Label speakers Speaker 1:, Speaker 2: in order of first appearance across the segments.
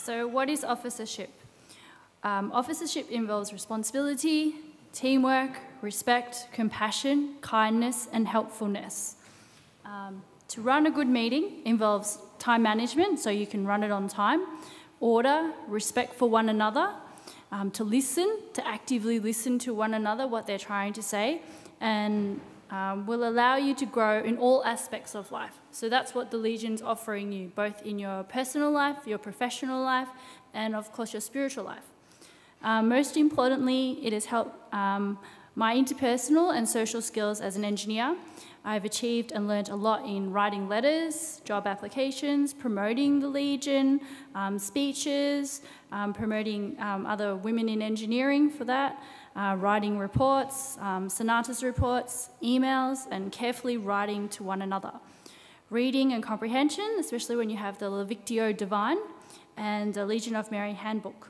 Speaker 1: So what is officership? Officership involves responsibility, teamwork, respect, compassion, kindness, and helpfulness. To run a good meeting involves time management, so you can run it on time, order, respect for one another, to listen, to actively listen to one another, what they're trying to say, and will allow you to grow in all aspects of life. So that's what the Legion's offering you, both in your personal life, your professional life, and of course your spiritual life. Most importantly, it has helped my interpersonal and social skills as an engineer. I've achieved and learnt a lot in writing letters, job applications, promoting the Legion, speeches, promoting other women in engineering for that, writing reports, Senatus reports, emails, and carefully writing to one another. Reading and comprehension, especially when you have the Lectio Divine and the Legion of Mary handbook.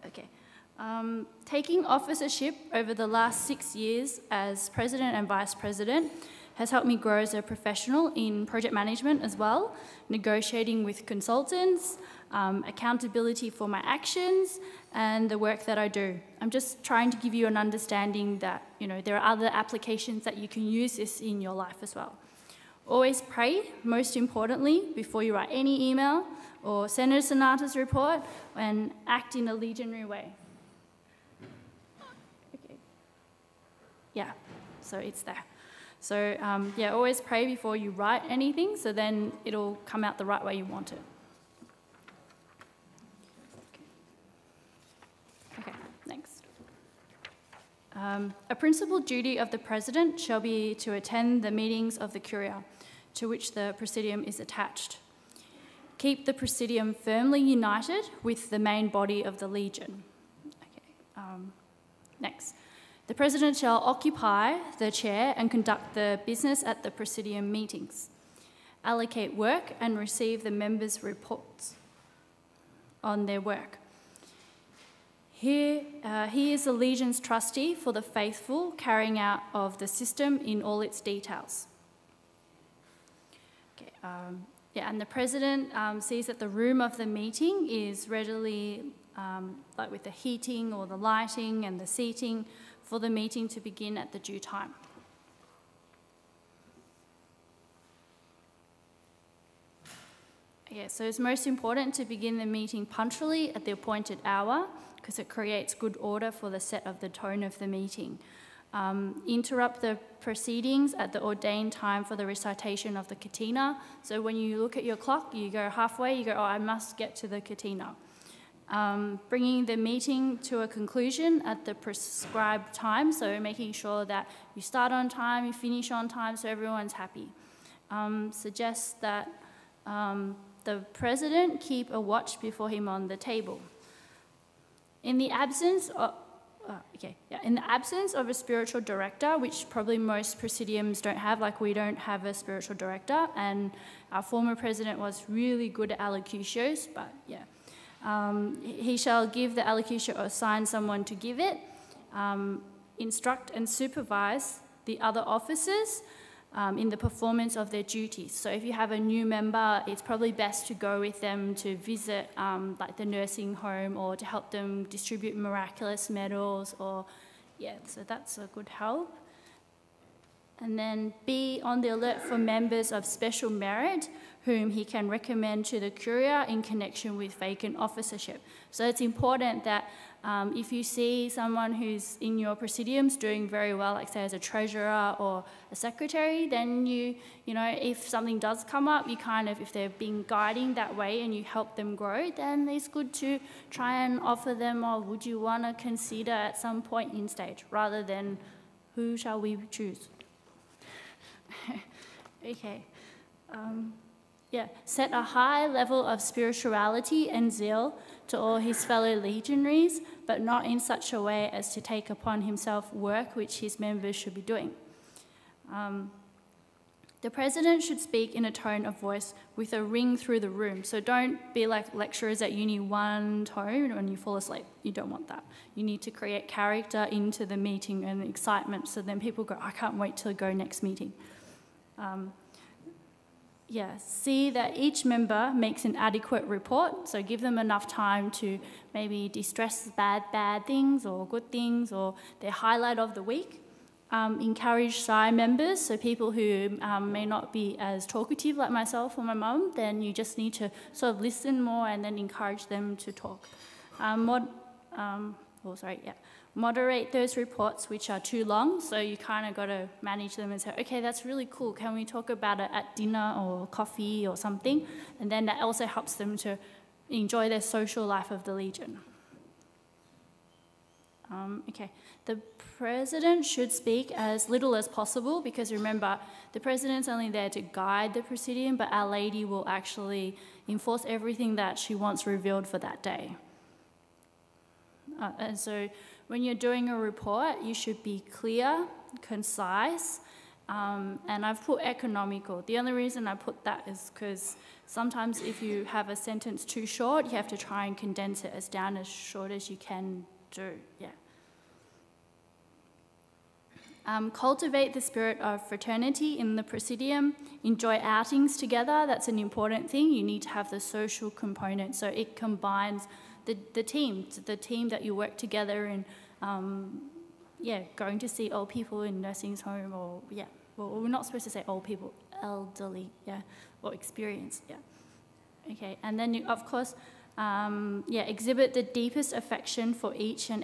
Speaker 1: Okay. Taking officership over the last 6 years as President and Vice President has helped me grow as a professional in project management as well, negotiating with consultants, accountability for my actions, and the work that I do. I'm just trying to give you an understanding that, you know, there are other applications that you can use this in your life as well. Always pray, most importantly, before you write any email or send a Senatus report, and act in a legionary way. Okay. Yeah, so it's there. So yeah, always pray before you write anything, so then it'll come out the right way you want it. Okay, next. A principal duty of the President shall be to attend the meetings of the Curia, to which the praesidium is attached. Keep the praesidium firmly united with the main body of the Legion. Okay. Next. The President shall occupy the chair and conduct the business at the praesidium meetings, allocate work and receive the members' reports on their work. He is the Legion's trustee for the faithful carrying out of the system in all its details. Okay, yeah, and the President sees that the room of the meeting is readily, like with the heating or the lighting and the seating, for the meeting to begin at the due time. Yeah, so it's most important to begin the meeting punctually at the appointed hour, because it creates good order for the set of the tone of the meeting. Interrupt the proceedings at the ordained time for the recitation of the catena. So when you look at your clock, you go halfway, you go, oh, I must get to the catena. Bringing the meeting to a conclusion at the prescribed time, so making sure that you start on time, you finish on time, so everyone's happy. Suggests that the President keep a watch before him on the table. In the absence of in the absence of a spiritual director, which probably most praesidiums don't have, like we don't have a spiritual director, and our former president was really good at allocutios, but yeah. He shall give the allocutio or assign someone to give it, instruct and supervise the other officers in the performance of their duties. So if you have a new member, it's probably best to go with them to visit like the nursing home, or to help them distribute miraculous medals, or yeah, so that's a good help. And then be on the alert for members of special merit whom he can recommend to the Curia in connection with vacant officership. So it's important that if you see someone who's in your praesidiums doing very well, like say as a treasurer or a secretary, then you know, if something does come up, you kind of, if they've been guiding that way and you help them grow, then it's good to try and offer them, or would you want to consider at some point in stage, rather than who shall we choose? Okay. Yeah, set a high level of spirituality and zeal to all his fellow legionaries, but not in such a way as to take upon himself work which his members should be doing. The President should speak in a tone of voice with a ring through the room. So don't be like lecturers at uni, one tone when you fall asleep. You don't want that. You need to create character into the meeting and excitement, so then people go, I can't wait to go next meeting. see that each member makes an adequate report. So give them enough time to maybe distress bad things or good things or their highlight of the week. Encourage shy members, so people who may not be as talkative like myself or my mum, then you just need to sort of listen more and then encourage them to talk. Moderate those reports which are too long, so you kind of got to manage them and say, okay, that's really cool, can we talk about it at dinner or coffee or something? And then that also helps them to enjoy their social life of the Legion. The president should speak as little as possible, because remember, the president's only there to guide the praesidium, but Our Lady will actually enforce everything that she wants revealed for that day. And so when you're doing a report, you should be clear, concise, and I've put economical. The only reason I put that is because sometimes if you have a sentence too short, you have to try and condense it down as short as you can do, Cultivate the spirit of fraternity in the praesidium. Enjoy outings together. That's an important thing. You need to have the social component, so it combines the team that you work together in, going to see old people in nursing home, or well, we're not supposed to say old people, elderly, or experienced, Okay, and then you, of course, exhibit the deepest affection for each and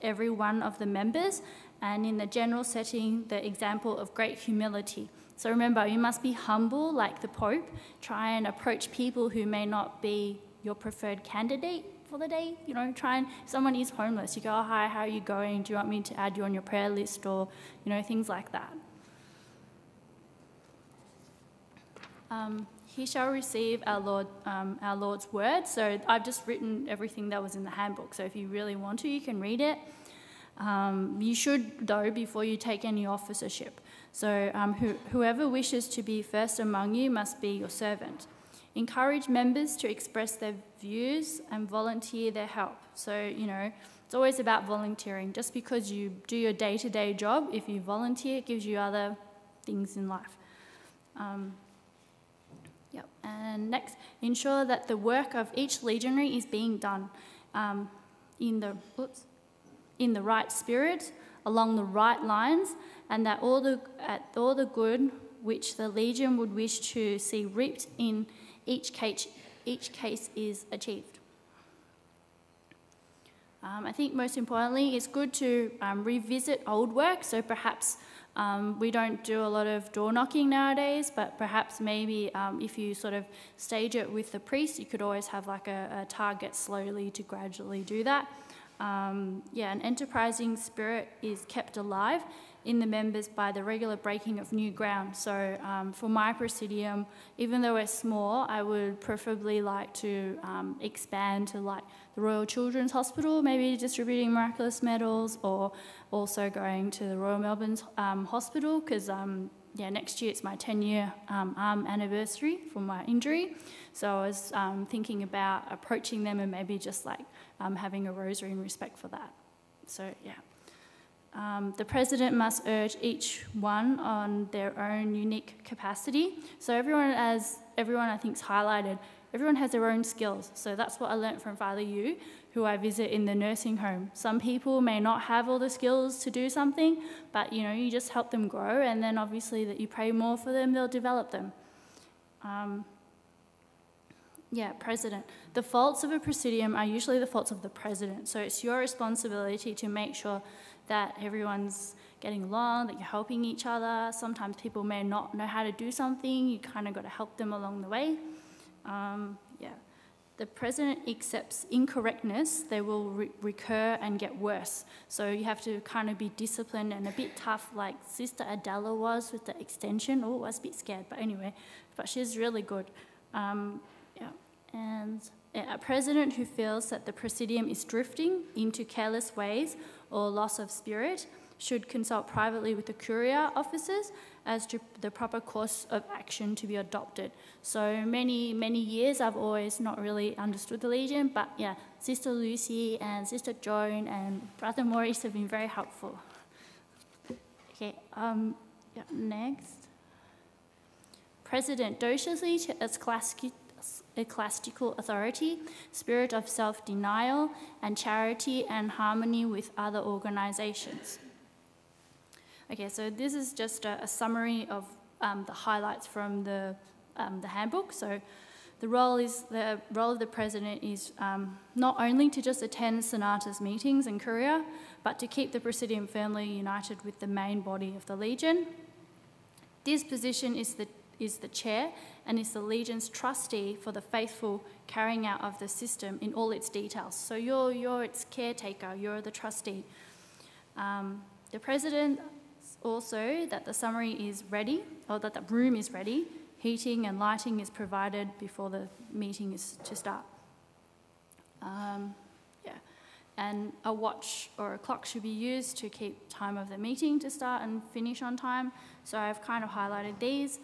Speaker 1: every one of the members, and in the general setting, the example of great humility. So remember, you must be humble like the Pope. Try and approach people who may not be your preferred candidate for the day. Try and, if someone is homeless, you go, oh, hi, how are you going? Do you want me to add you on your prayer list? Or, things like that. He shall receive our Lord's word. So I've just written everything that was in the handbook. So if you really want to, you can read it. You should, though, before you take any officership. So whoever wishes to be first among you must be your servant. Encourage members to express their views and volunteer their help. So, it's always about volunteering. Just because you do your day-to-day job, if you volunteer, it gives you other things in life. And next, ensure that the work of each legionary is being done in the right spirit, along the right lines, and that all the good which the Legion would wish to see reaped in each case is achieved. I think most importantly, it's good to revisit old work. So perhaps we don't do a lot of door knocking nowadays, but perhaps maybe if you sort of stage it with the priest, you could always have like a target slowly to gradually do that. An enterprising spirit is kept alive in the members by the regular breaking of new ground. So for my praesidium, even though we're small, I would preferably like to expand to like the Royal Children's Hospital, maybe distributing miraculous medals, or also going to the Royal Melbourne Hospital, because next year it's my 10-year arm anniversary for my injury. So I was thinking about approaching them and maybe just like having a rosary in respect for that. So the president must urge each one on their own unique capacity. So everyone I think's highlighted, everyone has their own skills. So that's what I learnt from Father Yu, who I visit in the nursing home. Some people may not have all the skills to do something, but you just help them grow, and then obviously that you pray more for them, they'll develop them. President. The faults of a praesidium are usually the faults of the president. So it's your responsibility to make sure that everyone's getting along, that you're helping each other. Sometimes people may not know how to do something. You kind of got to help them along the way. The president accepts incorrectness. They will recur and get worse. So you have to kind of be disciplined and a bit tough, like Sister Adela was with the extension. Oh, I was a bit scared, but anyway, but she's really good. And a president who feels that the praesidium is drifting into careless ways or loss of spirit should consult privately with the courier officers as to the proper course of action to be adopted. So many years I've always not really understood the Legion, but Sister Lucy and Sister Joan and Brother Maurice have been very helpful. Okay, next. president docilely to ecclesiastical authority, spirit of self-denial, and charity and harmony with other organisations. Okay, so this is just a summary of the highlights from the handbook. So the role of the president is not only to just attend Senatus meetings and Curia, but to keep the Praesidium firmly united with the main body of the Legion. This position is the chair and is the Legion's trustee for the faithful carrying out of the system in all its details. So you're its caretaker, you're the trustee. The president also that the summary is ready, or that the room is ready. Heating and lighting is provided before the meeting is to start. And a watch or a clock should be used to keep time of the meeting to start and finish on time. So I've kind of highlighted these,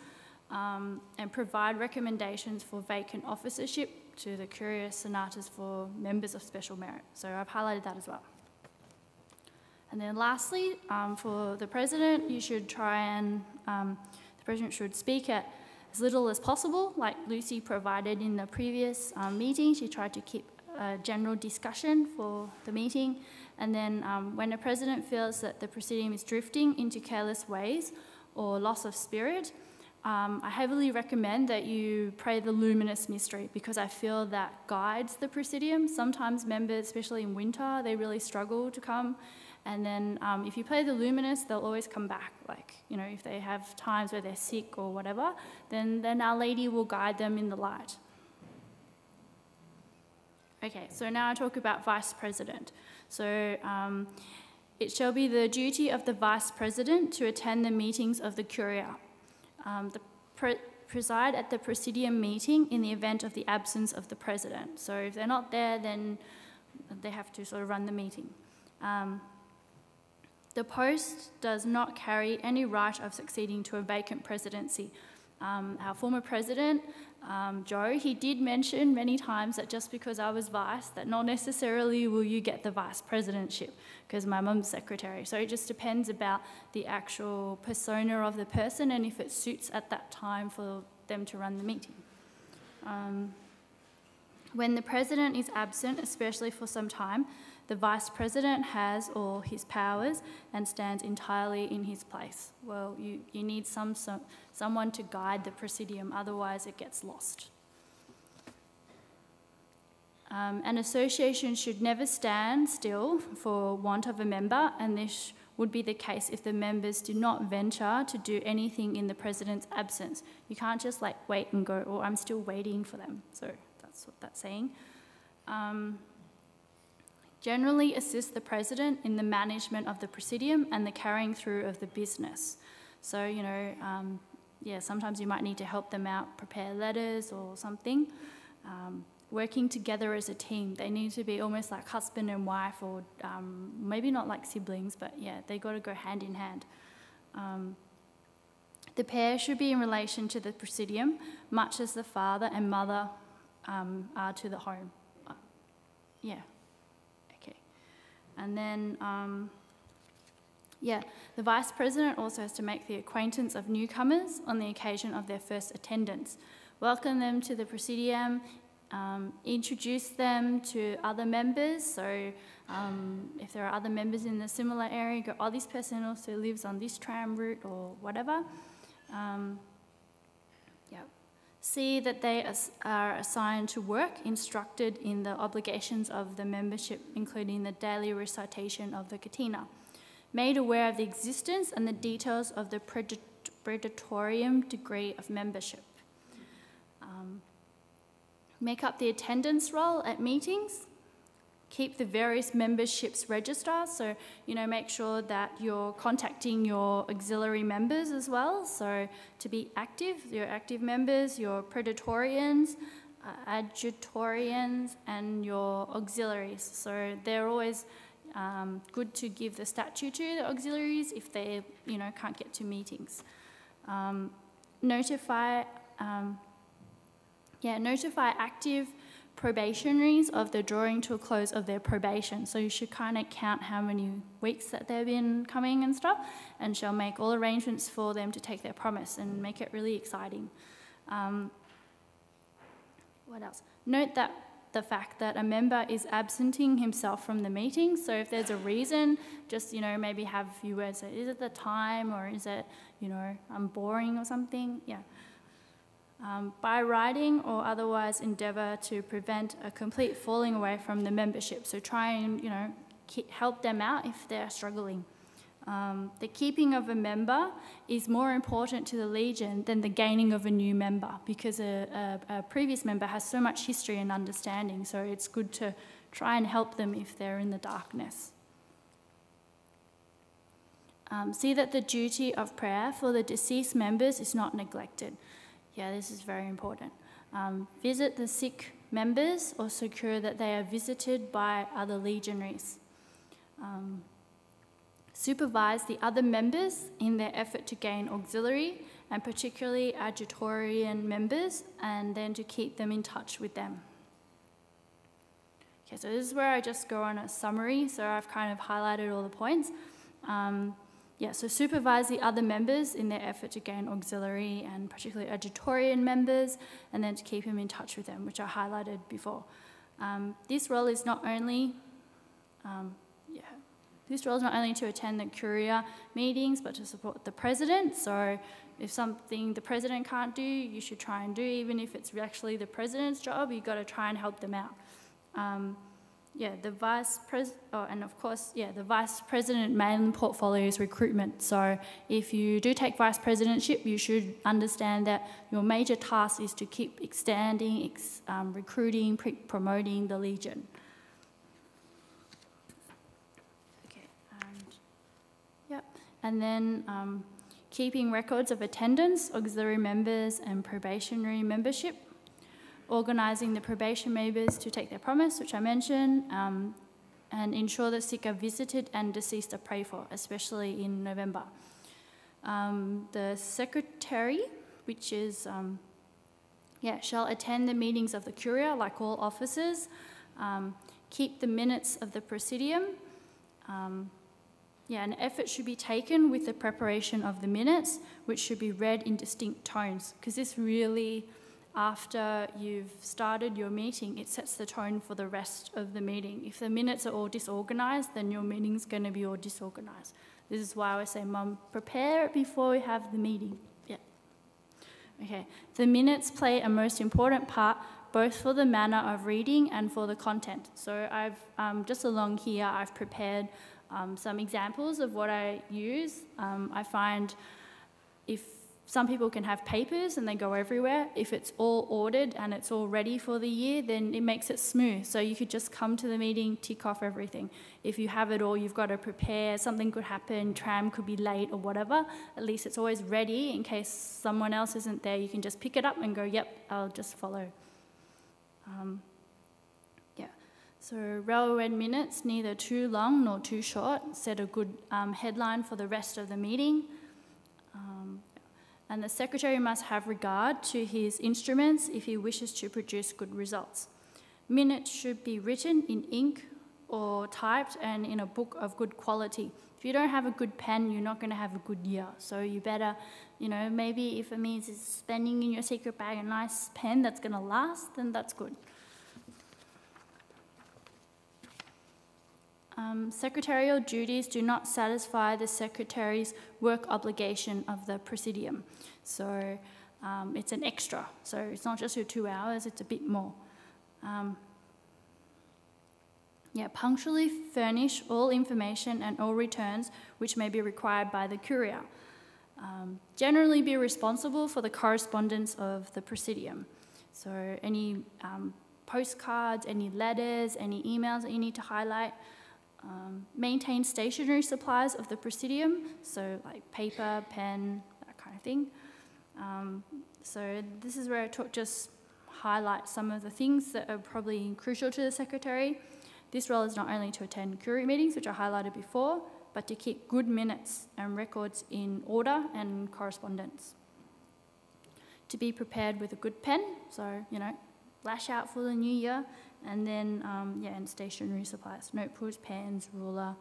Speaker 1: and provide recommendations for vacant officership to the Curia Senatus for members of special merit. So I've highlighted that as well. And then lastly, for the president, you should try and, the president should speak at as little as possible, like Lucy provided in the previous meeting. She tried to keep a general discussion for the meeting. And then when the president feels that the Praesidium is drifting into careless ways or loss of spirit, I heavily recommend that you pray the Luminous Mystery, because I feel that guides the Praesidium. Sometimes members, especially in winter, they really struggle to come. And then if you play the Luminous, they'll always come back. Like, you know, if they have times where they're sick or whatever, then Our Lady will guide them in the light. Okay, so now I talk about Vice President. So it shall be the duty of the Vice President to attend the meetings of the Curia, preside at the Praesidium meeting in the event of the absence of the President. So if they're not there, then they have to sort of run the meeting. The post does not carry any right of succeeding to a vacant presidency. Our former president, Joe, he did mention many times that just because I was vice, that not necessarily will you get the vice presidentship, because my mum's secretary. So it just depends about the actual persona of the person and if it suits at that time for them to run the meeting. When the president is absent, especially for some time, the vice president has all his powers and stands entirely in his place. Well, you need someone to guide the Praesidium, otherwise it gets lost. An association should never stand still for want of a member, and this would be the case if the members do not venture to do anything in the president's absence. You can't just like wait and go, or I'm still waiting for them. So that's what that's saying. Generally assist the president in the management of the Praesidium and the carrying through of the business. So, you know, sometimes you might need to help them out, prepare letters or something. Working together as a team. They need to be almost like husband and wife, or maybe not like siblings, but yeah, they got to go hand in hand. The pair should be in relation to the Praesidium, much as the father and mother are to the home. And then, the Vice President also has to make the acquaintance of newcomers on the occasion of their first attendance. Welcome them to the Praesidium, introduce them to other members. So if there are other members in the similar area, go, oh, this person also lives on this tram route or whatever. See that they are assigned to work, instructed in the obligations of the membership, including the daily recitation of the Catena. Made aware of the existence and the details of the praetorium degree of membership. Make up the attendance roll at meetings. Keep the various memberships register, so, you know, make sure that you're contacting your auxiliary members as well. So to be active, your active members, your praetorians, adjutorians, and your auxiliaries. So they're always good to give the statue to the auxiliaries if they, you know, can't get to meetings. Notify active probationaries of the drawing to a close of their probation. So you should kind of count how many weeks that they've been coming and stuff, and shall make all arrangements for them to take their promise and make it really exciting. What else? Note that the fact that a member is absenting himself from the meeting. So if there's a reason, just, maybe have a few words. So is it the time, or is it, I'm boring or something? Yeah. By writing or otherwise endeavour to prevent a complete falling away from the membership. So try and, help them out if they're struggling. The keeping of a member is more important to the Legion than the gaining of a new member, because a previous member has so much history and understanding, so it's good to try and help them if they're in the darkness. See that the duty of prayer for the deceased members is not neglected. Yeah, this is very important. Visit the sick members or secure that they are visited by other legionaries. Supervise the other members in their effort to gain auxiliary, and particularly adjutorian members, and then to keep them in touch with them. Okay, so this is where I just go on a summary, so I've kind of highlighted all the points. So supervise the other members in their effort to gain auxiliary, and particularly adjutorian members, and then to keep them in touch with them, which I highlighted before. This role is not only to attend the Curia meetings, but to support the President. So if something the President can't do, you should try and do, even if it's actually the President's job, you've got to try and help them out. The Vice President main portfolio is recruitment. So if you do take Vice Presidentship, you should understand that your major task is to keep extending, recruiting, promoting the Legion. And then keeping records of attendance, auxiliary members, and probationary membership. Organising the probation members to take their promise, which I mentioned, and ensure the sick are visited and deceased are prayed for, especially in November. The secretary, which is, shall attend the meetings of the Curia, like all officers, keep the minutes of the praesidium. An effort should be taken with the preparation of the minutes, which should be read in distinct tones, because this really, after you've started your meeting, it sets the tone for the rest of the meeting. If the minutes are all disorganised, then your meeting's going to be all disorganised. This is why I always say, Mum, prepare it before we have the meeting. Yeah. Okay. The minutes play a most important part, both for the manner of reading and for the content. So I've, just along here, I've prepared some examples of what I use. I find if some people can have papers and they go everywhere, if it's all ordered and it's all ready for the year, then it makes it smooth. So you could just come to the meeting, tick off everything. If you have it all, you've got to prepare, something could happen, tram could be late or whatever, at least it's always ready in case someone else isn't there. You can just pick it up and go, yep, I'll just follow. So well-read minutes, neither too long nor too short, set a good headline for the rest of the meeting. And the secretary must have regard to his instruments if he wishes to produce good results. Minutes should be written in ink or typed and in a book of good quality. If you don't have a good pen, you're not going to have a good year. So you better, maybe if it means spending in your secret bag a nice pen that's going to last, then that's good. Secretarial duties do not satisfy the secretary's work obligation of the praesidium. So it's an extra. So it's not just your 2 hours, it's a bit more. Punctually furnish all information and all returns which may be required by the Curia. Generally be responsible for the correspondence of the praesidium. So any postcards, any letters, any emails that you need to highlight. Maintain stationery supplies of the praesidium, so like paper, pen, that kind of thing. So this is where I just highlight some of the things that are probably crucial to the secretary. This role is not only to attend Curia meetings, which I highlighted before, but to keep good minutes and records in order and correspondence. To be prepared with a good pen, so, lash out for the new year. And then, and stationery supplies, notebooks, pens, ruler.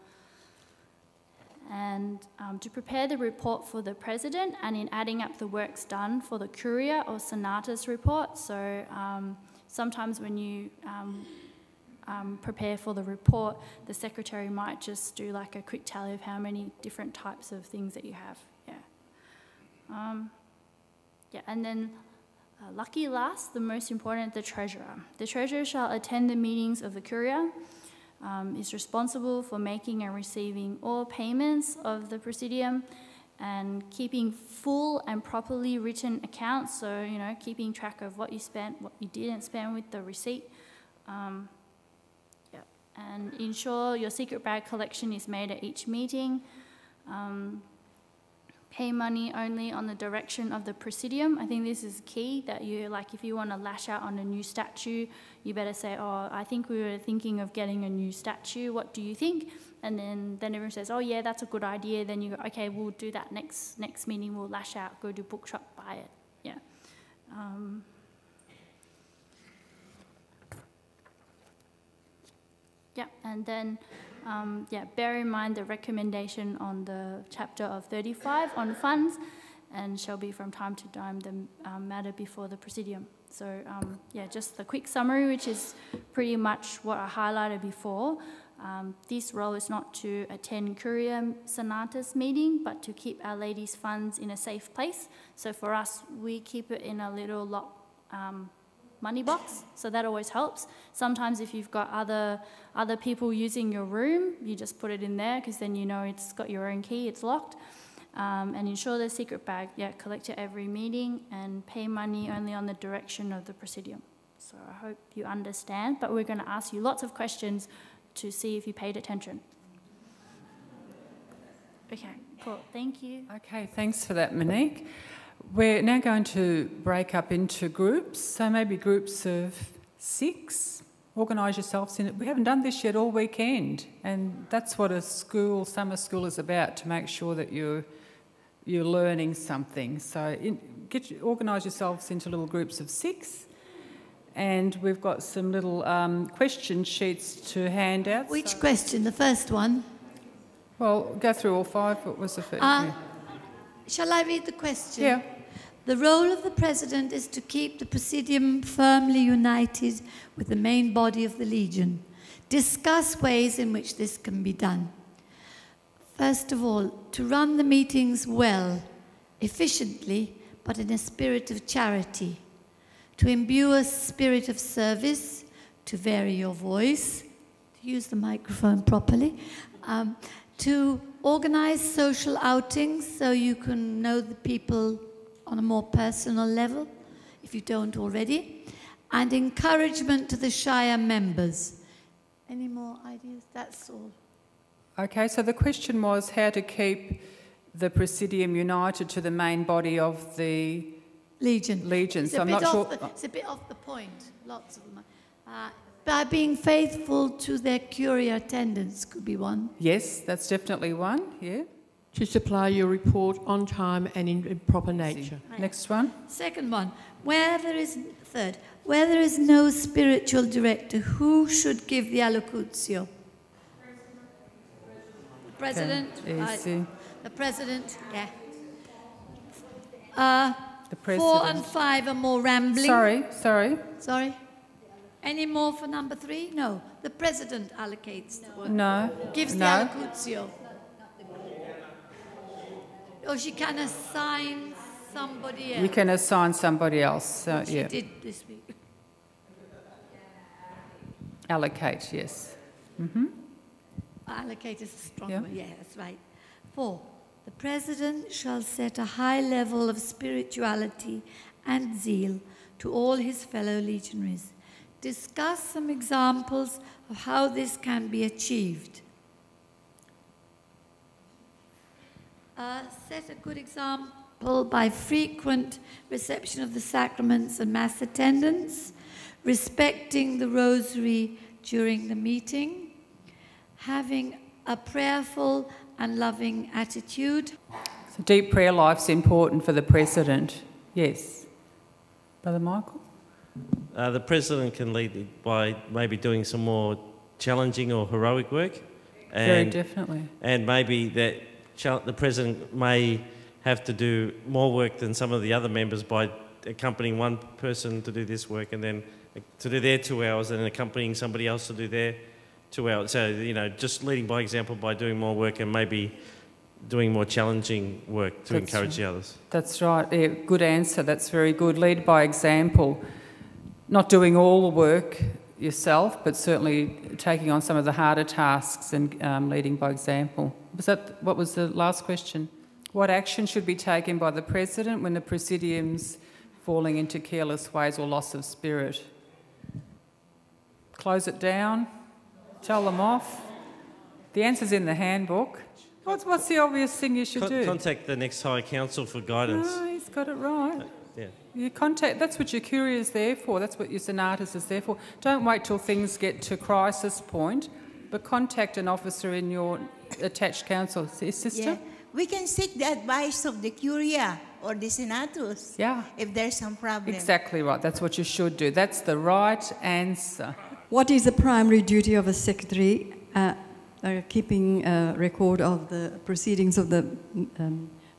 Speaker 1: and to prepare the report for the president, and in adding up the works done for the Curia or Senatus report. So sometimes when you prepare for the report, the secretary might just do like a quick tally of how many different types of things that you have. Yeah, and then lucky last, the most important, the treasurer. The treasurer shall attend the meetings of the Curia, is responsible for making and receiving all payments of the praesidium, and keeping full and properly written accounts, so, you know, keeping track of what you spent, what you didn't spend with the receipt. And ensure your secret bag collection is made at each meeting. Pay money only on the direction of the praesidium. I think this is key, that you, like, if you want to lash out on a new statue, you better say, oh, I think we were thinking of getting a new statue, what do you think? And then everyone says, oh yeah, that's a good idea. Then you go, okay, we'll do that next meeting, we'll lash out, go to bookshop, buy it. Yeah. Yeah, and then bear in mind the recommendation on the chapter of 35 on funds, and shall be from time to time the matter before the praesidium. So just the quick summary, which is pretty much what I highlighted before. This role is not to attend Curia Senatus meeting, but to keep Our Lady's funds in a safe place. So for us, we keep it in a little lock money box, so that always helps. Sometimes if you've got other people using your room, you just put it in there, because then you know it's got your own key, it's locked. And ensure the secret bag, collect at every meeting, and pay money only on the direction of the praesidium. So I hope you understand, but we're going to ask you lots of questions to see if you paid attention. Okay, cool, thank you.
Speaker 2: Okay, thanks for that, Monique. We're now going to break up into groups, so maybe groups of 6. Organise yourselves in it. We haven't done this yet all weekend, and that's what a school, summer school, is about, to make sure that you're learning something. So organise yourselves into little groups of 6, and we've got some little question sheets to hand out.
Speaker 3: Which question? The first one?
Speaker 2: Well, go through all 5. What was the first?
Speaker 3: Shall I read the question?
Speaker 2: Yeah.
Speaker 3: The role of the president is to keep the praesidium firmly united with the main body of the legion. Discuss ways in which this can be done. First of all, to run the meetings well, efficiently, but in a spirit of charity. To imbue a spirit of service, to vary your voice, to use the microphone properly, to organise social outings so you can know the people on a more personal level, if you don't already, and encouragement to the shire members. Any more ideas? That's all.
Speaker 2: Okay, so the question was how to keep the praesidium united to the main body of the Legion. So I'm not sure.
Speaker 3: It's a bit off the point, lots of them. By being faithful to their Curia attendance could be one.
Speaker 2: Yes, that's definitely one, yeah.
Speaker 4: To supply your report on time and in proper nature.
Speaker 3: Right.
Speaker 2: Next one.
Speaker 3: Second one, where there is no spiritual director, who should give the allocutio? The president.
Speaker 2: Okay.
Speaker 3: The president, yeah.
Speaker 2: The president.
Speaker 3: 4 and 5 are more rambling.
Speaker 2: Sorry.
Speaker 3: Any more for number 3? No. The president allocates the work.
Speaker 2: No.
Speaker 3: Gives the allocutio. Or she can assign somebody else.
Speaker 2: You can assign somebody else. So,
Speaker 3: she did this week.
Speaker 2: Allocate, yes.
Speaker 3: Allocate is a strong word. Yeah, that's right. 4. The president shall set a high level of spirituality and zeal to all his fellow legionaries. Discuss some examples of how this can be achieved. Set a good example by frequent reception of the sacraments and mass attendance, respecting the rosary during the meeting, having a prayerful and loving attitude.
Speaker 2: So deep prayer life's important for the president. Yes. Brother Michael?
Speaker 5: The president can lead by maybe doing some more challenging or heroic work.
Speaker 2: Very definitely.
Speaker 5: And maybe that the President may have to do more work than some of the other members by accompanying one person to do this work and then to do their 2 hours and then accompanying somebody else to do their 2 hours. So, you know, just leading by example by doing more work and maybe doing more challenging work to encourage the others.
Speaker 2: That's right. Yeah, good answer. That's very good. Lead by example. Not doing all the work yourself, but certainly taking on some of the harder tasks and leading by example. What was the last question? What action should be taken by the President when the Praesidium's falling into careless ways or loss of spirit? Close it down? Tell them off? The answer's in the handbook. What's the obvious thing you should do?
Speaker 5: Contact the next High Council for guidance.
Speaker 2: No, he's got it right.
Speaker 5: Yeah.
Speaker 2: That's what your Curia is there for. That's what your Senatus is there for. Don't wait till things get to crisis point, but contact an officer in your attached council. Sister?
Speaker 6: Yeah. We can seek the advice of the Curia or the Senatus if there's some problem.
Speaker 2: Exactly right. That's what you should do. That's the right answer.
Speaker 7: What is the primary duty of a secretary? Keeping a record of the proceedings of the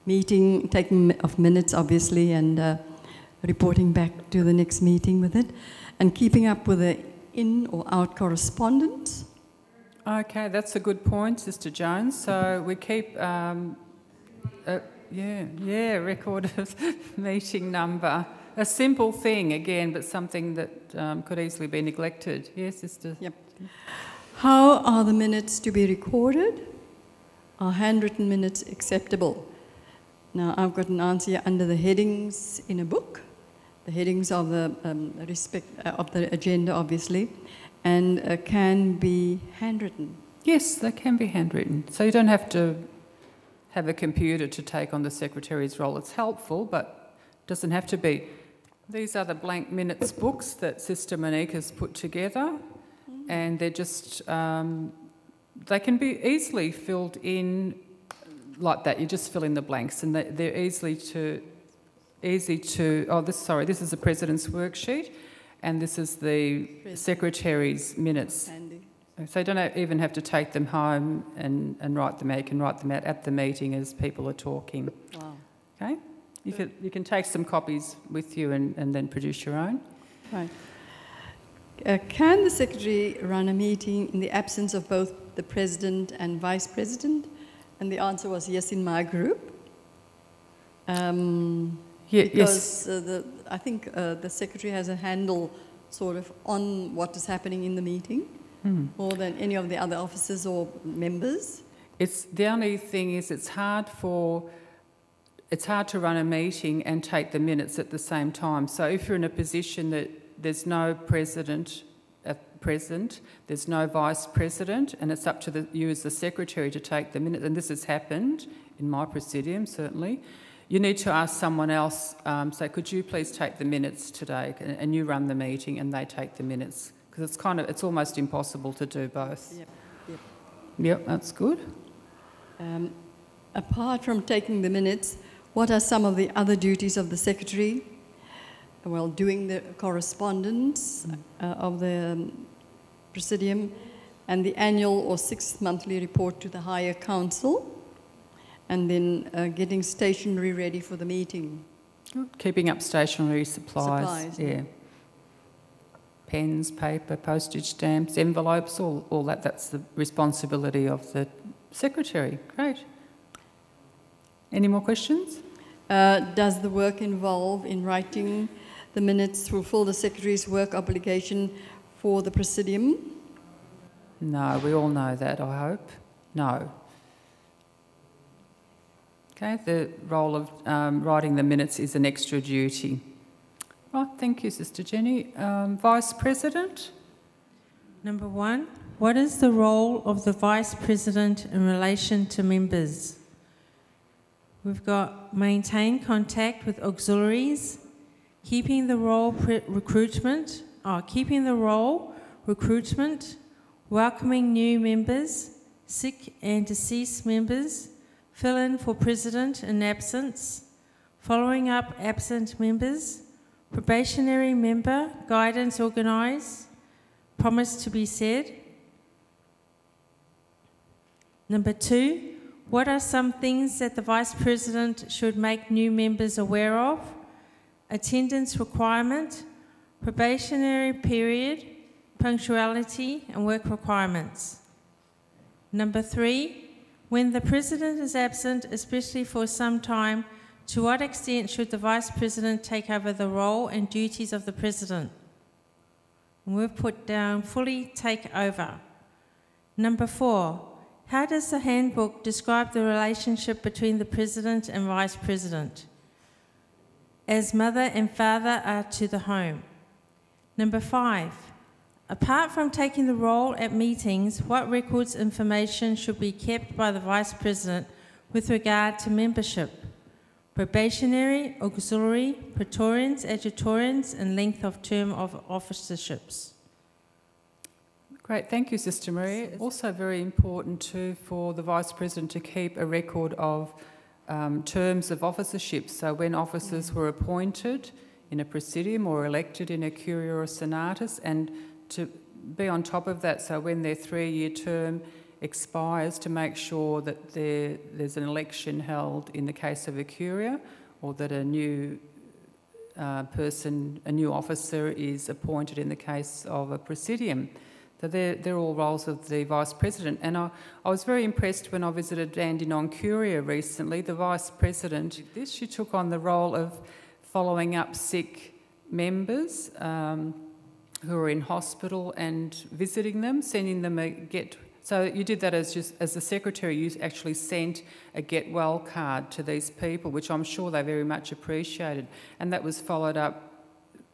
Speaker 7: meeting, taking of minutes, obviously, and reporting back to the next meeting with it, and keeping up with the in or out correspondence.
Speaker 2: Okay, that's a good point, Sister Jones. So we keep, record of meeting number. A simple thing, again, but something that could easily be neglected. Yes, Sister?
Speaker 7: Yep. How are the minutes to be recorded? Are handwritten minutes acceptable? Now, I've got an answer here under the headings in a book, the headings of the of the agenda, obviously, and can be handwritten.
Speaker 2: Yes, they can be handwritten. So you don't have to have a computer to take on the Secretary's role. It's helpful, but it doesn't have to be. These are the blank minutes books that Sister Monique has put together. And they're just, they can be easily filled in like that. You just fill in the blanks and they're easy to, this is the President's worksheet and this is the Secretary's minutes. Handy. So you don't even have to take them home and write them out. You can write them out at the meeting as people are talking.
Speaker 7: Wow.
Speaker 2: Okay? You can take some copies with you and then produce your own.
Speaker 7: Right. Can the Secretary run a meeting in the absence of both the President and Vice President? And the answer was yes in my group. Because I think the Secretary has a handle sort of on what is happening in the meeting more than any of the other officers or members. The only thing is it's hard to run a meeting and take the minutes at the same time. So if you're in a position that there's no President present, there's no Vice President, and it's up to you as the Secretary to take the minutes, and this has happened in my Praesidium, certainly, you need to ask someone else, say, could you please take the minutes today? And you run the meeting and they take the minutes. Because it's almost impossible to do both. Yep, that's good. Apart from taking the minutes, what are some of the other duties of the Secretary? Well, doing the correspondence of the Praesidium and the annual or 6th monthly report to the Higher Council, and then getting stationery ready for the meeting.
Speaker 2: Good. Keeping up stationery supplies. Yeah. Pens, paper, postage stamps, envelopes, all that. That's the responsibility of the Secretary. Great. Any more questions?
Speaker 7: Does the work involve in writing the minutes fulfill the Secretary's work obligation for the Praesidium?
Speaker 2: No, we all know that, I hope. No. Okay, the role of writing the minutes is an extra duty. Right, thank you, Sister Jenny. Vice President?
Speaker 8: Number 1, what is the role of the Vice President in relation to members? We've got maintain contact with auxiliaries, keeping the role recruitment, welcoming new members, sick and deceased members, fill in for President in absence, following up absent members, probationary member, guidance organise, promise to be said. Number 2, What are some things that the Vice President should make new members aware of? Attendance requirement, probationary period, punctuality and work requirements. Number 3, when the President is absent, especially for some time, to what extent should the Vice President take over the role and duties of the President? And we've put down fully take over. Number 4, how does the handbook describe the relationship between the President and Vice President, as mother and father are to the home? Number 5, apart from taking the role at meetings, what records information should be kept by the Vice President with regard to membership, probationary, auxiliary, praetorians, adjutorians, and length of term of officerships?
Speaker 2: Great, thank you, Sister Maria. Also very important too for the Vice President to keep a record of terms of officerships. So when officers were appointed in a praesidium or elected in a curia or senatus, and to be on top of that, so when their 3-year term expires, to make sure that there's an election held in the case of a curia, or that a new a new officer is appointed in the case of a praesidium. So they're all roles of the Vice President. And I was very impressed when I visited Dandenong Curia recently. The Vice President, she took on the role of following up sick members who are in hospital and visiting them, sending them a get. So you did that as the secretary. You actually sent a get well card to these people, which I'm sure they very much appreciated, and that was followed up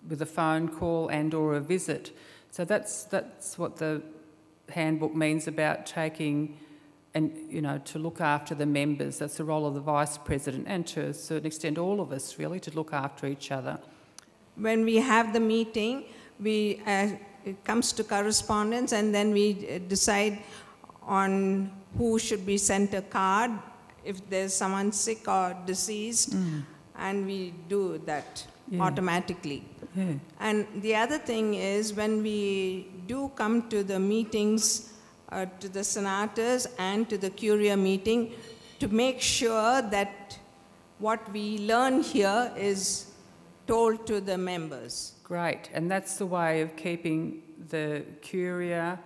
Speaker 2: with a phone call and/or a visit. So that's what the handbook means about taking, and to look after the members. That's the role of the Vice President, and to a certain extent all of us really, to look after each other.
Speaker 9: When we have the meeting, it comes to correspondence, and then we decide on who should be sent a card if there's someone sick or deceased, and we do that automatically. Yeah. And the other thing is, when we do come to the meetings, to the senatus and to the curia meeting, to make sure that what we learn here is told to the members.
Speaker 2: Great, and that's the way of keeping the curia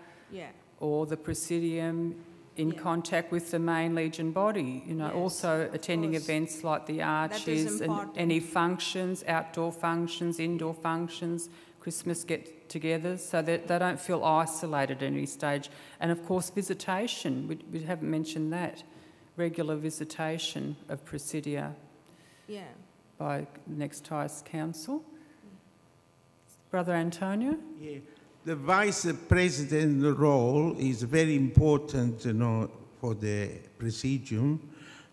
Speaker 2: or the praesidium in contact with the main Legion body. Also attending events like the Arches and any functions, outdoor functions, indoor functions, Christmas get-togethers, so that they don't feel isolated at any stage. And of course, visitation, we haven't mentioned that, regular visitation of Presidia by the next highest council. Brother Antonio?
Speaker 10: Yeah. The Vice President role is very important, for the Presidium,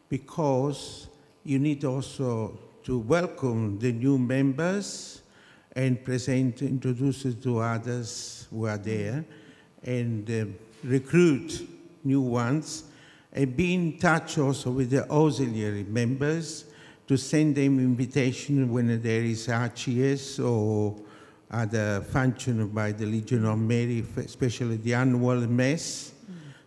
Speaker 10: because you need also to welcome the new members and introduce it to others who are there, and recruit new ones, and be in touch also with the auxiliary members to send them invitation when there is RCS or other function by the Legion of Mary, especially the annual Mass.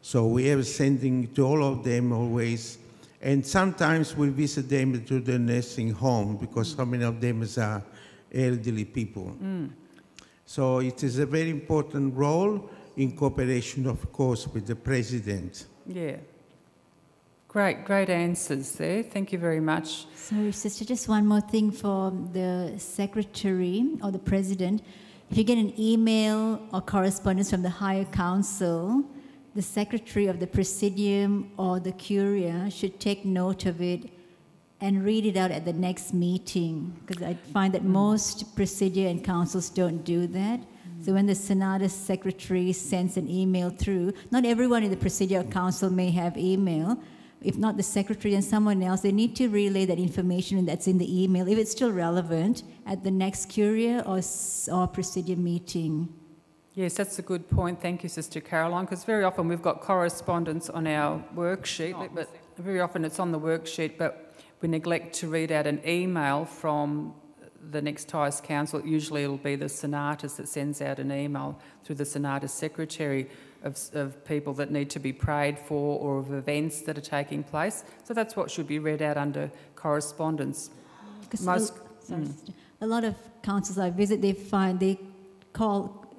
Speaker 10: So we are sending to all of them always. And sometimes we visit them to the nursing home, because so many of them are elderly people. So it is a very important role in cooperation, of course, with the President.
Speaker 2: Yeah. Great answers there. Thank you very much.
Speaker 11: Sorry, Sister, just one more thing for the Secretary or the President. If you get an email or correspondence from the Higher Council, the Secretary of the Presidium or the Curia should take note of it and read it out at the next meeting, because I find that most Presidia and councils don't do that. So when the Senatus Secretary sends an email through, not everyone in the Presidia Council may have email. If not the Secretary and someone else, they need to relay that information that's in the email, if it's still relevant, at the next Curia or Presidium meeting.
Speaker 2: Yes, that's a good point. Thank you, Sister Caroline, because very often we've got correspondence on our worksheet, but very often it's on the worksheet, but we neglect to read out an email from
Speaker 7: the next highest council. Usually it'll be the Senatus that sends out an email through the Senatus secretary of people that need to be prayed for or of events that are taking place. So that's what should be read out under correspondence.
Speaker 11: A lot of councils I visit, they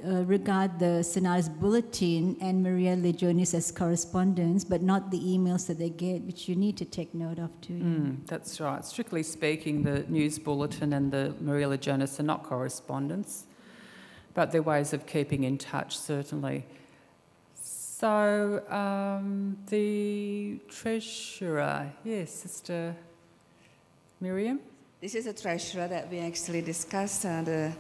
Speaker 11: regard the Senatus bulletin and Maria Legionis as correspondence, but not the emails that they get, which you need to take note of too.
Speaker 7: That's right. Strictly speaking, the news bulletin and the Maria Legionis are not correspondence, but they're ways of keeping in touch, certainly. So, the Treasurer, yes, Sister Miriam?
Speaker 12: This is a Treasurer that we actually discussed. The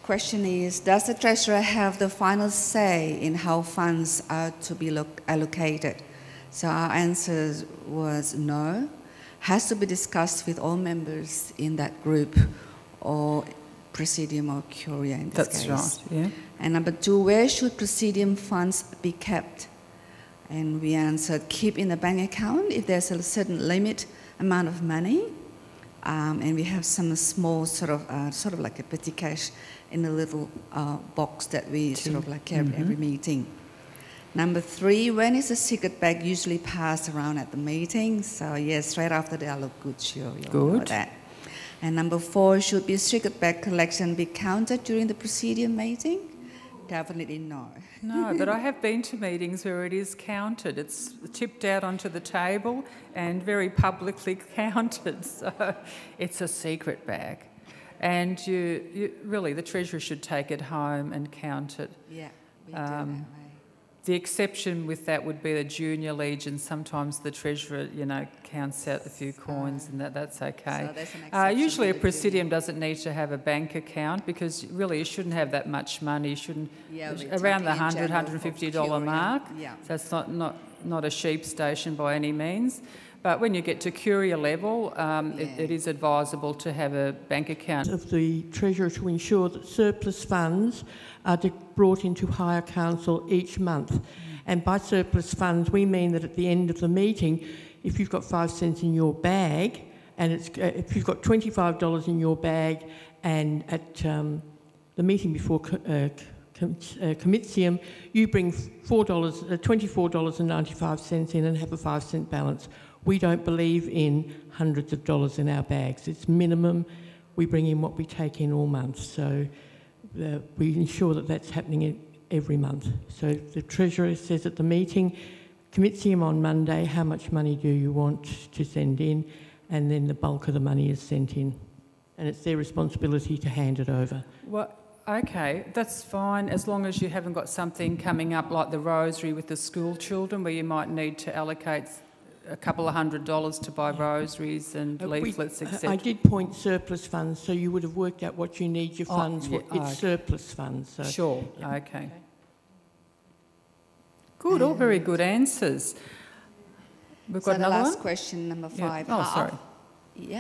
Speaker 12: question is, does the Treasurer have the final say in how funds are to be allocated? So our answer was no. Has to be discussed with all members in that group, or Praesidium or Curia in this case.
Speaker 7: That's right, yeah.
Speaker 12: And number 2, where should Praesidium funds be kept? And we answered, keep in a bank account if there's a certain limit amount of money. And we have some small sort of like a petty cash in a little box that we sort of like carry every meeting. Number 3, when is the secret bag usually passed around at the meeting? So yes, right after they look good, sure, you all know that. And number 4, should be secret bag collection be counted during the Praesidium meeting? Definitely no.
Speaker 7: No, but I have been to meetings where it is counted. It's tipped out onto the table and very publicly counted. So it's a secret bag. And you really, the Treasurer should take it home and count it.
Speaker 12: Yeah, we do that way.
Speaker 7: The exception with that would be the Junior Legion. Sometimes the Treasurer, counts out a few coins, and that's okay.
Speaker 12: So there's an exception
Speaker 7: usually a
Speaker 12: to the
Speaker 7: Praesidium doesn't need to have a bank account, because really you shouldn't have that much money. You shouldn't, around the $100, $150 mark.
Speaker 12: Yeah.
Speaker 7: So it's not a sheep station by any means. But when you get to Curia level, it is advisable to have a bank account.
Speaker 4: Of the Treasurer to ensure that surplus funds are brought into Higher Council each month. And by surplus funds, we mean that at the end of the meeting, if you've got 5 cents in your bag, and if you've got $25 in your bag, and at the meeting before Comitium, you bring $24.95 in and have a 5 cent balance. We don't believe in hundreds of dollars in our bags. It's minimum. We bring in what we take in all months. So we ensure that that's happening every month. So the Treasurer says at the meeting, Comitium on Monday, how much money do you want to send in? And then the bulk of the money is sent in. And it's their responsibility to hand it over.
Speaker 7: Well, okay, that's fine, as long as you haven't got something coming up like the rosary with the school children, where you might need to allocate a couple of $100 to buy rosaries and leaflets, etc.
Speaker 4: I did point surplus funds, so you would have worked out what you need your funds for. It's surplus funds. So,
Speaker 7: sure, okay. Good, all very good answers. We've got another
Speaker 12: the last
Speaker 7: one?
Speaker 12: question, number 5.
Speaker 7: Yeah. Oh, sorry.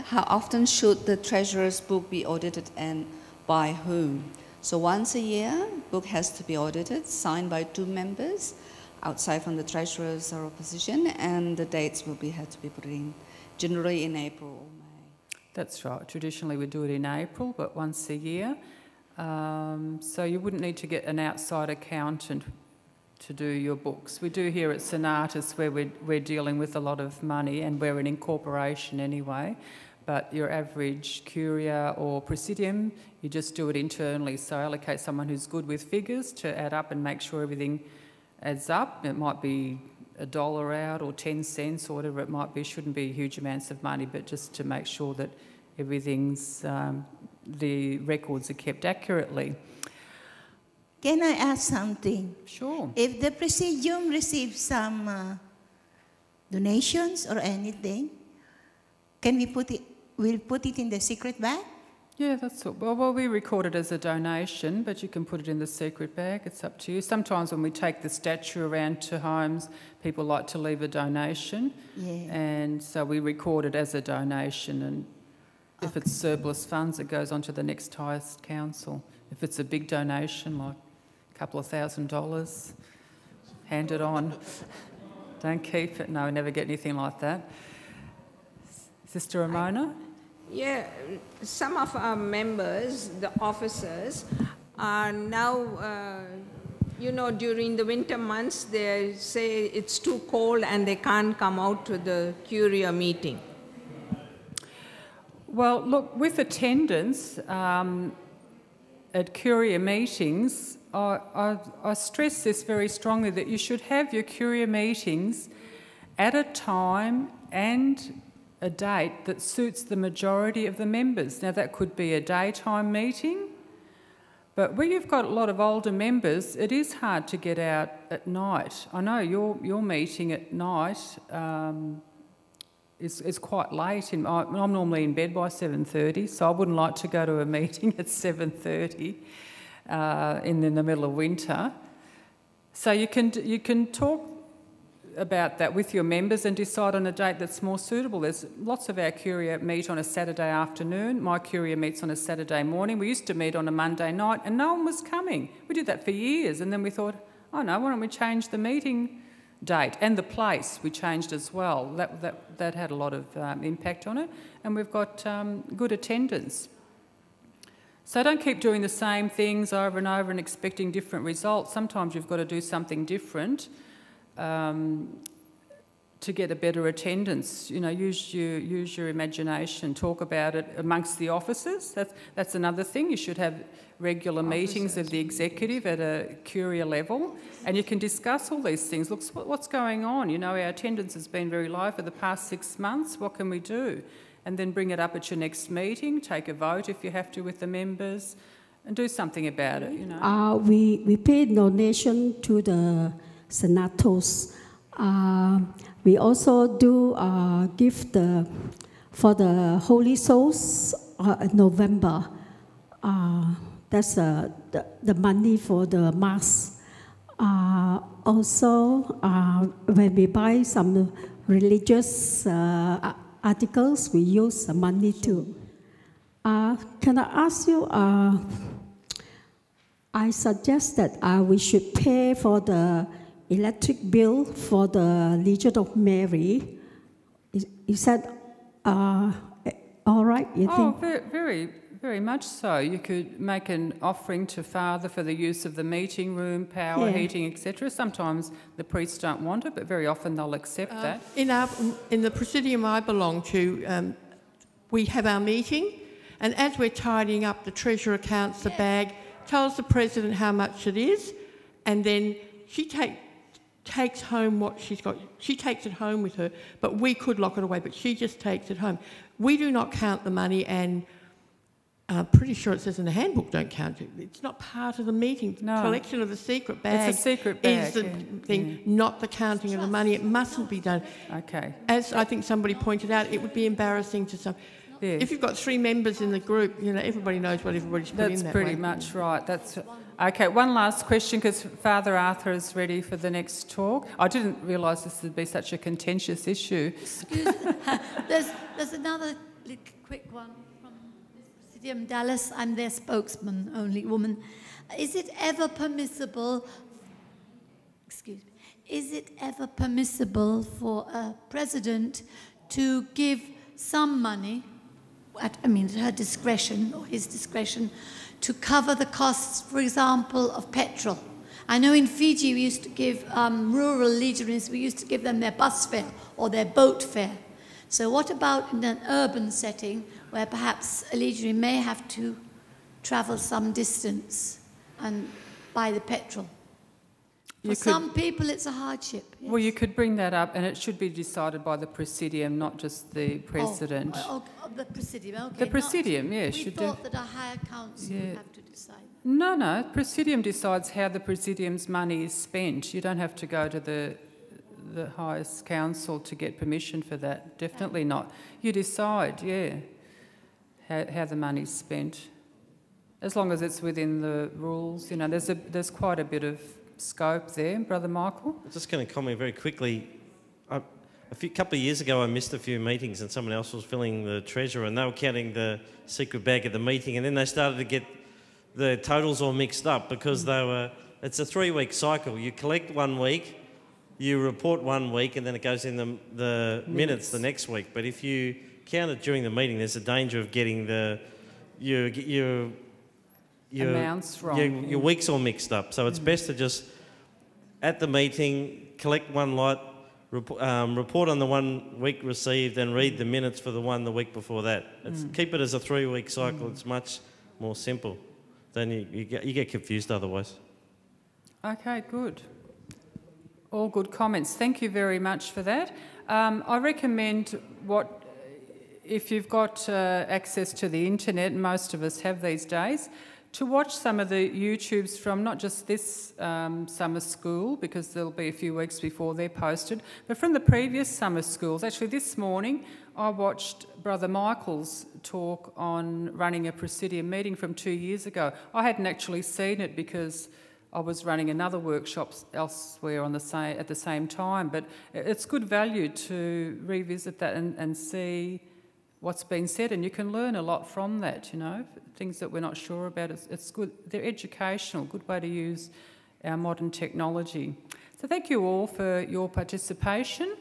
Speaker 12: How often should the Treasurer's book be audited, and by whom? So once a year, book has to be audited, signed by 2 members, outside from the Treasurer's or opposition, and the dates will have to be put in, generally in April or May.
Speaker 7: That's right. Traditionally we do it in April, but once a year. So you wouldn't need to get an outside accountant to do your books. We do here at Senatus, where we're dealing with a lot of money, and we're an incorporation anyway. But your average Curia or Praesidium, you just do it internally. So allocate someone who's good with figures to add up and make sure everything adds up. It might be $1 out or 10 cents or whatever it might be. Shouldn't be huge amounts of money, but just to make sure that everything's, the records are kept accurately.
Speaker 6: Can I ask something?
Speaker 7: Sure.
Speaker 6: If the Praesidium receives some donations or anything, can we we'll put it in the secret bag?
Speaker 7: Yeah, that's all. Well, we record it as a donation, but you can put it in the secret bag. It's up to you. Sometimes when we take the statue around to homes, people like to leave a donation.
Speaker 6: Yeah.
Speaker 7: And so we record it as a donation, and if it's surplus funds, it goes on to the next highest council. If it's a big donation, like a couple of $1,000, hand it on. Don't keep it. No, we never get anything like that. Sister Ramona?
Speaker 9: Yeah, some of our members, the officers, are now, you know, during the winter months, they say it's too cold and they can't come out to the Curia meeting.
Speaker 7: Well, look, with attendance at Curia meetings, I stress this very strongly, that you should have your Curia meetings at a time and a date that suits the majority of the members. Now, that could be a daytime meeting, but where you've got a lot of older members, it is hard to get out at night. I know your meeting at night is quite late. I'm normally in bed by 7:30, so I wouldn't like to go to a meeting at 7:30 in the middle of winter. So you can talk about that with your members and decide on a date that's more suitable. There's lots of our Curia meet on a Saturday afternoon. My Curia meets on a Saturday morning. We used to meet on a Monday night and no one was coming. We did that for years, and then we thought, oh no, why don't we change the meeting date and the place? We changed as well. That had a lot of impact on it, and we've got good attendance. So don't keep doing the same things over and over and expecting different results. Sometimes you've got to do something different to get a better attendance. You know, use your imagination. Talk about it amongst the officers. That's another thing. You should have regular meetings of the executive at a Curia level, and you can discuss all these things. Look, what's going on? You know, our attendance has been very low for the past 6 months. What can we do? And then bring it up at your next meeting. Take a vote if you have to with the members, and do something about it. You know.
Speaker 13: We pay donation to the Senatus. We also do give for the Holy Souls in November. That's the money for the Mass. Also, when we buy some religious articles, we use the money too. Can I ask you, I suggest that we should pay for the electric bill for the Legion of Mary. Is that all right, you think?
Speaker 7: Very, very much so. You could make an offering to Father for the use of the meeting room, power, heating, etc. Sometimes the priests don't want it, but very often they'll accept that.
Speaker 4: In the Praesidium I belong to, we have our meeting, and as we're tidying up the treasurer accounts, the bag, tells the President how much it is, and then she takes home what she's got. She takes it home with her, but we could lock it away, but she just takes it home. We do not count the money, and I'm pretty sure it says in the handbook, don't count it. It's not part of the meeting.
Speaker 7: No.
Speaker 4: Collection of the secret bag.
Speaker 7: It's a secret bag,
Speaker 4: is the thing, not the counting of the money. It mustn't be done.
Speaker 7: Okay.
Speaker 4: As I think somebody pointed out, it would be embarrassing to some.
Speaker 7: Yes.
Speaker 4: If you've got 3 members in the group, you know, everybody knows what everybody's put in that
Speaker 7: That's pretty
Speaker 4: way.
Speaker 7: much right. Okay, one last question, because Father Arthur is ready for the next talk. I didn't realise this would be such a contentious issue.
Speaker 3: Excuse me. There's another quick one from Praesidium Dallas. I'm their spokesman, only woman. Is it ever permissible, is it ever permissible for a president to give some money, at her discretion or his discretion, to cover the costs, for example, of petrol? I know in Fiji we used to give rural legionaries, we used to give them their bus fare or their boat fare. So what about in an urban setting where perhaps a legionary may have to travel some distance and buy the petrol? For some people it's a hardship. Yes.
Speaker 7: Well, you could bring that up, and it should be decided by the Praesidium, not just the President.
Speaker 3: The Praesidium, okay.
Speaker 7: The Praesidium, yes.
Speaker 3: We thought that a higher council would have to decide.
Speaker 7: No. Praesidium decides how the Praesidium's money is spent. You don't have to go to the highest council to get permission for that. Definitely not. You decide, how the money's spent. As long as it's within the rules. You know, there's quite a bit of scope there. Brother Michael?
Speaker 5: I'm just going to comment very quickly. A couple of years ago I missed a few meetings and someone else was filling the treasurer and they were counting the secret bag at the meeting, and then they started to get the totals all mixed up because it's a 3-week cycle. You collect 1 week, you report 1 week, and then it goes in the minutes the next week. But if you count it during the meeting, there's a danger of getting your
Speaker 7: amounts wrong.
Speaker 5: Your weeks all mixed up. So it's best to just, at the meeting, collect one lot, report on the 1 week received, and read the minutes for the week before that. Keep it as a 3-week cycle. It's much more simple. Then you get confused otherwise.
Speaker 7: Okay, good. All good comments. Thank you very much for that. I recommend if you've got access to the internet, and most of us have these days, to watch some of the YouTubes from not just this summer school, because there'll be a few weeks before they're posted, but from the previous summer schools. Actually, this morning I watched Brother Michael's talk on running a praesidium meeting from 2 years ago. I hadn't actually seen it because I was running another workshop elsewhere at the same time, but it's good value to revisit that and see what's been said, and you can learn a lot from that, you know, things that we're not sure about. It's good. They're educational, good way to use our modern technology. So thank you all for your participation.